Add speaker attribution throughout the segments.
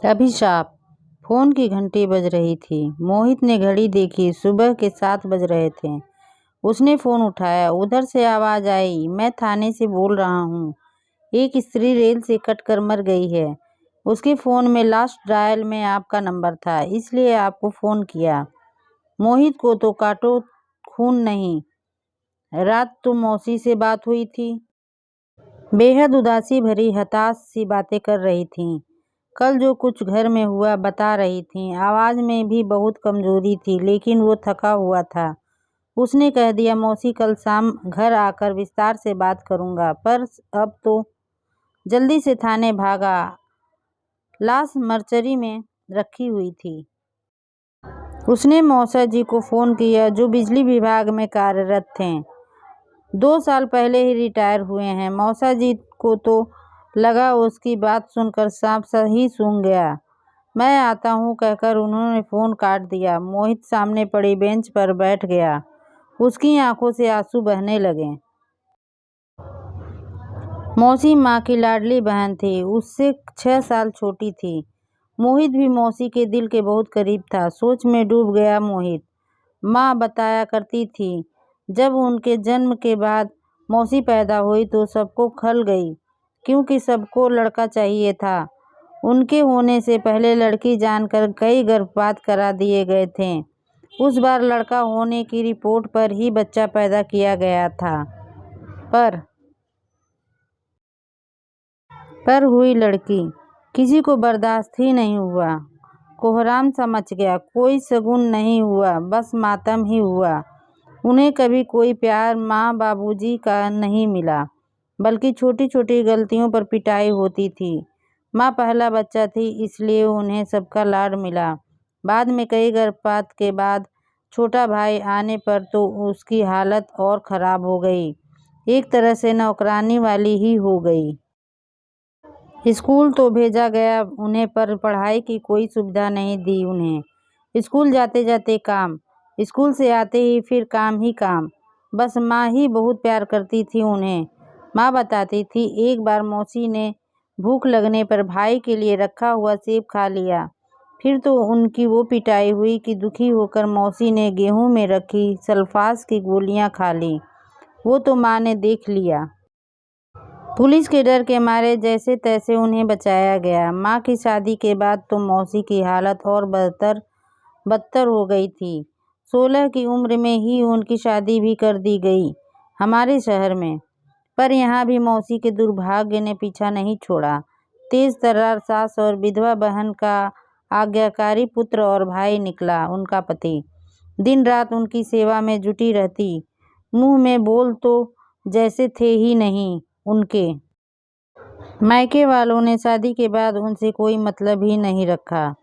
Speaker 1: अभिशाप। फोन की घंटी बज रही थी। मोहित ने घड़ी देखी। सुबह के 7 बज रहे थे। उसने फोन उठाया। उधर से आवाज आई, मैं थाने से बोल रहा हूँ। एक स्त्री रेल से कटकर मर गई है। उसके फोन में लास्ट डायल में आपका नंबर था, इसलिए आपको फोन किया। मोहित को तो काटो खून नहीं। रात तो मौसी से बात हुई थी। बेहद उदासी भरी हताश सी बातें कर रही थीं। कल जो कुछ घर में हुआ बता रही थीं। आवाज में भी बहुत कमजोरी थी, लेकिन वो थका हुआ था। उसने कह दिया, मौसी कल शाम घर आकर विस्तार से बात करूंगा। पर अब तो जल्दी से थाने भागा। लाश मर्चरी में रखी हुई थी। उसने मौसा जी को फोन किया, जो बिजली विभाग में कार्यरत थे। 2 साल पहले ही रिटायर हुए हैं। मौसा जी को तो लगा उसकी बात सुनकर सांप ही सूंघ गया। मैं आता हूँ कहकर उन्होंने फोन काट दिया। मोहित सामने पड़ी बेंच पर बैठ गया। उसकी आंखों से आंसू बहने लगे। मौसी माँ की लाडली बहन थी, उससे 6 साल छोटी थी। मोहित भी मौसी के दिल के बहुत करीब था। सोच में डूब गया मोहित। माँ बताया करती थी, जब उनके जन्म के बाद मौसी पैदा हुई तो सबको खल गई, क्योंकि सबको लड़का चाहिए था। उनके होने से पहले लड़की जानकर कई गर्भपात करा दिए गए थे। उस बार लड़का होने की रिपोर्ट पर ही बच्चा पैदा किया गया था, पर हुई लड़की। किसी को बर्दाश्त ही नहीं हुआ। कोहराम सा मच गया। कोई शगुन नहीं हुआ, बस मातम ही हुआ। उन्हें कभी कोई प्यार माँ बाबूजी का नहीं मिला, बल्कि छोटी छोटी गलतियों पर पिटाई होती थी। माँ पहला बच्चा थी, इसलिए उन्हें सबका लाड मिला। बाद में कई गर्भपात के बाद छोटा भाई आने पर तो उसकी हालत और ख़राब हो गई। एक तरह से नौकरानी वाली ही हो गई। स्कूल तो भेजा गया उन्हें, पर पढ़ाई की कोई सुविधा नहीं दी उन्हें। स्कूल जाते जाते काम, स्कूल से आते ही फिर काम ही काम। बस माँ ही बहुत प्यार करती थी उन्हें। माँ बताती थी, एक बार मौसी ने भूख लगने पर भाई के लिए रखा हुआ सेब खा लिया। फिर तो उनकी वो पिटाई हुई कि दुखी होकर मौसी ने गेहूं में रखी सल्फास की गोलियां खा ली। वो तो माँ ने देख लिया। पुलिस के डर के मारे जैसे तैसे उन्हें बचाया गया। माँ की शादी के बाद तो मौसी की हालत और बदतर हो गई थी। 16 की उम्र में ही उनकी शादी भी कर दी गई हमारे शहर में। पर यहाँ भी मौसी के दुर्भाग्य ने पीछा नहीं छोड़ा। तेज तर्रार सास और विधवा बहन का आज्ञाकारी पुत्र और भाई निकला उनका पति। दिन रात उनकी सेवा में जुटी रहती। मुंह में बोल तो जैसे थे ही नहीं उनके। मायके वालों ने शादी के बाद उनसे कोई मतलब ही नहीं रखा।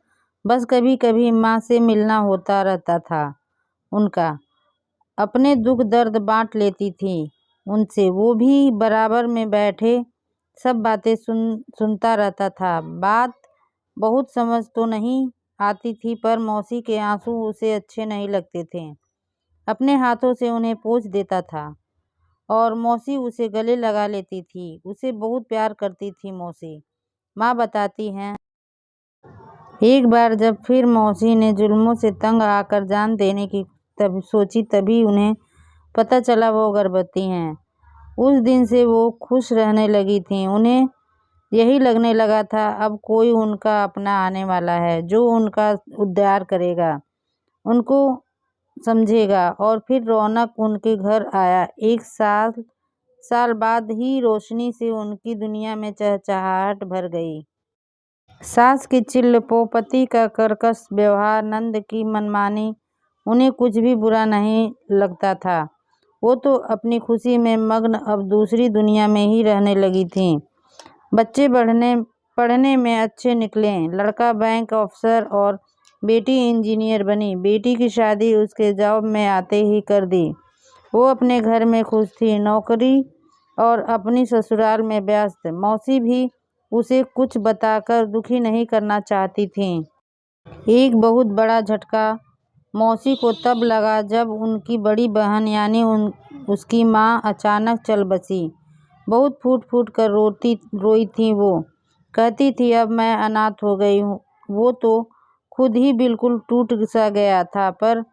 Speaker 1: बस कभी कभी माँ से मिलना होता रहता था उनका। अपने दुख दर्द बांट लेती थी उनसे। वो भी बराबर में बैठे सब बातें सुनता रहता था। बात बहुत समझ तो नहीं आती थी, पर मौसी के आंसू उसे अच्छे नहीं लगते थे। अपने हाथों से उन्हें पोंछ देता था और मौसी उसे गले लगा लेती थी। उसे बहुत प्यार करती थी मौसी। माँ बताती हैं, एक बार जब फिर मौसी ने जुल्मों से तंग आकर जान देने की सोची, तभी उन्हें पता चला वो गर्भवती हैं। उस दिन से वो खुश रहने लगी थीं। उन्हें यही लगने लगा था, अब कोई उनका अपना आने वाला है, जो उनका उद्धार करेगा, उनको समझेगा। और फिर रौनक उनके घर आया। 1 साल बाद ही रोशनी से उनकी दुनिया में चहचहाहट भर गई। सास की चिल्लपों, पति का कर्कश व्यवहार, नंद की मनमानी, उन्हें कुछ भी बुरा नहीं लगता था। वो तो अपनी खुशी में मग्न अब दूसरी दुनिया में ही रहने लगी थीं। बच्चे पढ़ने में अच्छे निकले। लड़का बैंक अफसर और बेटी इंजीनियर बनी। बेटी की शादी उसके जॉब में आते ही कर दी। वो अपने घर में खुश थी, नौकरी और अपनी ससुराल में व्यस्त। मौसी भी उसे कुछ बताकर दुखी नहीं करना चाहती थीं। एक बहुत बड़ा झटका मौसी को तब लगा जब उनकी बड़ी बहन यानी उसकी माँ अचानक चल बसी। बहुत फूट फूट कर रोई थी वो। कहती थी, अब मैं अनाथ हो गई हूँ, वो तो खुद ही बिल्कुल टूट सा गया था, पर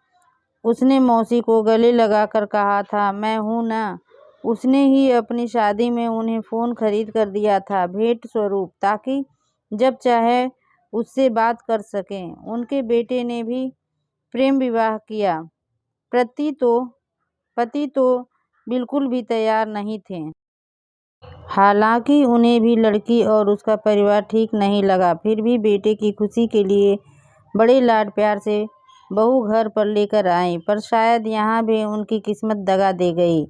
Speaker 1: उसने मौसी को गले लगाकर कहा था, मैं हूँ ना। उसने ही अपनी शादी में उन्हें फ़ोन खरीद कर दिया था भेंट स्वरूप, ताकि जब चाहे उससे बात कर सकें। उनके बेटे ने भी प्रेम विवाह किया। पति तो बिल्कुल भी तैयार नहीं थे। हालांकि उन्हें भी लड़की और उसका परिवार ठीक नहीं लगा, फिर भी बेटे की खुशी के लिए बड़े लाड प्यार से बहू घर पर लेकर आई। पर शायद यहाँ भी उनकी किस्मत दगा दे गई।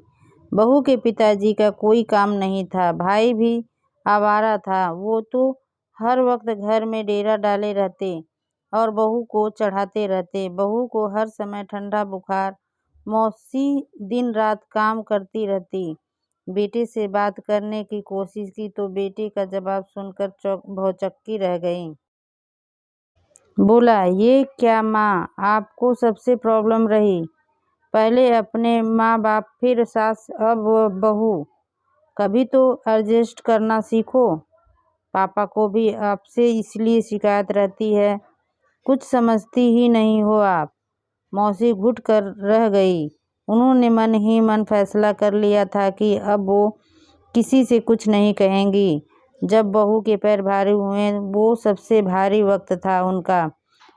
Speaker 1: बहू के पिताजी का कोई काम नहीं था, भाई भी आवारा था। वो तो हर वक्त घर में डेरा डाले रहते और बहू को चढ़ाते रहते। बहू को हर समय ठंडा बुखार। मौसी दिन रात काम करती रहती। बेटे से बात करने की कोशिश की तो बेटे का जवाब सुनकर भौचक्की रह गई। बोला, ये क्या माँ, आपको सबसे प्रॉब्लम रही? पहले अपने माँ बाप, फिर सास, अब बहू। कभी तो एडजस्ट करना सीखो। पापा को भी आपसे इसलिए शिकायत रहती है, कुछ समझती ही नहीं हो आप। मौसी घुट कर रह गई। उन्होंने मन ही मन फैसला कर लिया था कि अब वो किसी से कुछ नहीं कहेंगी। जब बहू के पैर भारी हुए, वो सबसे भारी वक्त था उनका।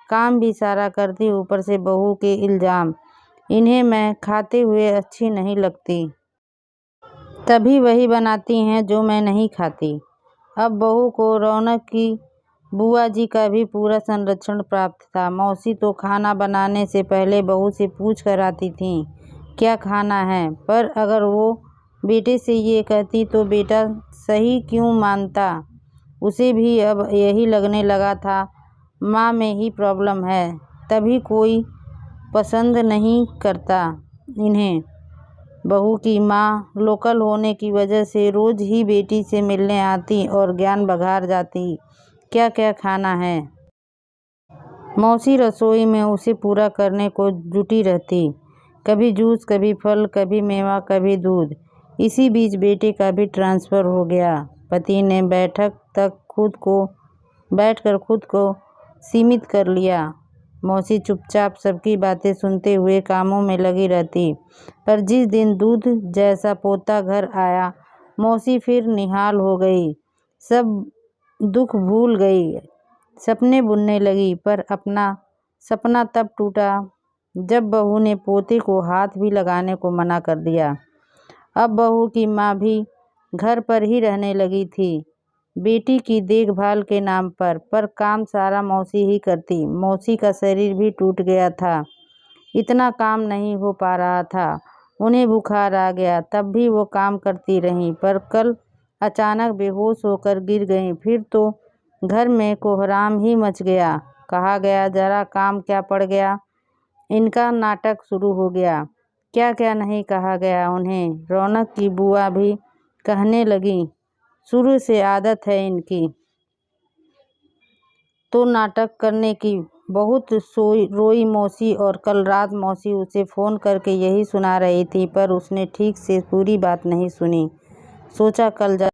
Speaker 1: काम भी सारा करती, ऊपर से बहू के इल्ज़ाम। इन्हें मैं खाते हुए अच्छी नहीं लगती, तभी वही बनाती हैं जो मैं नहीं खाती। अब बहू को रौनक की बुआ जी का भी पूरा संरक्षण प्राप्त था। मौसी तो खाना बनाने से पहले बहू से पूछ कर आती थीं, क्या खाना है। पर अगर वो बेटे से ये कहती तो बेटा सही क्यों मानता। उसे भी अब यही लगने लगा था, माँ में ही प्रॉब्लम है, तभी कोई पसंद नहीं करता इन्हें। बहू की माँ लोकल होने की वजह से रोज़ ही बेटी से मिलने आती और ज्ञान बघार जाती, क्या क्या खाना है। मौसी रसोई में उसे पूरा करने को जुटी रहती, कभी जूस, कभी फल, कभी मेवा, कभी दूध। इसी बीच बेटे का भी ट्रांसफ़र हो गया। पति ने बैठकर खुद को सीमित कर लिया। मौसी चुपचाप सबकी बातें सुनते हुए कामों में लगी रहती। पर जिस दिन दूध जैसा पोता घर आया, मौसी फिर निहाल हो गई। सब दुख भूल गई, सपने बुनने लगी। पर अपना सपना तब टूटा जब बहू ने पोते को हाथ भी लगाने को मना कर दिया। अब बहू की माँ भी घर पर ही रहने लगी थी, बेटी की देखभाल के नाम पर काम सारा मौसी ही करती। मौसी का शरीर भी टूट गया था, इतना काम नहीं हो पा रहा था। उन्हें बुखार आ गया, तब भी वो काम करती रहीं। पर कल अचानक बेहोश होकर गिर गईं। फिर तो घर में कोहराम ही मच गया। कहा गया जरा काम क्या पड़ गया, इनका नाटक शुरू हो गया। क्या क्या नहीं कहा गया उन्हें। रौनक की बुआ भी कहने लगी, शुरू से आदत है इनकी तो नाटक करने की। बहुत रोई मौसी, और कल रात मौसी उसे फ़ोन करके यही सुना रही थी, पर उसने ठीक से पूरी बात नहीं सुनी। सोचा कल